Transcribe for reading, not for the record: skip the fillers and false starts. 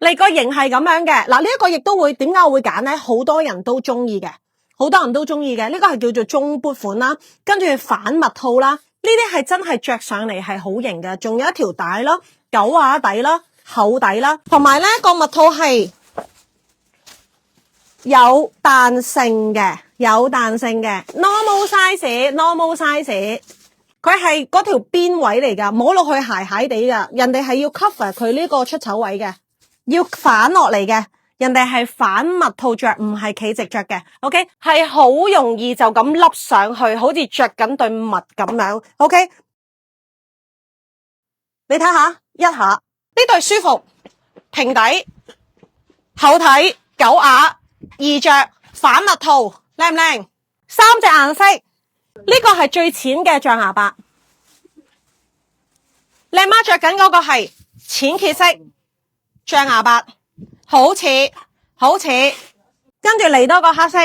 你個型係咁樣嘅，嗱呢一個亦都會點解我會揀咧？好多人都中意嘅，好多人都中意嘅，呢個係叫做中 boot 款啦，跟住反襪套啦，呢啲係真係着上嚟係好型嘅，仲有一條帶啦，狗瓦底啦，厚底啦，同埋咧個襪套係有彈性嘅，有彈性嘅 normal size，佢係嗰條邊位嚟噶，摸落去鞋鞋地噶，人哋係要 cover 佢呢個出醜位嘅。要反落嚟嘅，人哋係反襪套着，唔係企直着嘅 ，OK， 係好容易就咁笠上去，好似着緊對襪咁樣 ，OK， 你睇下一下呢對舒服，平底，厚體，狗牙，易着，反襪套，靚唔靚？三隻顏色，呢個係最淺嘅象牙白，靚媽着緊嗰個係淺褐色。象牙白，好似，跟住嚟多個黑色，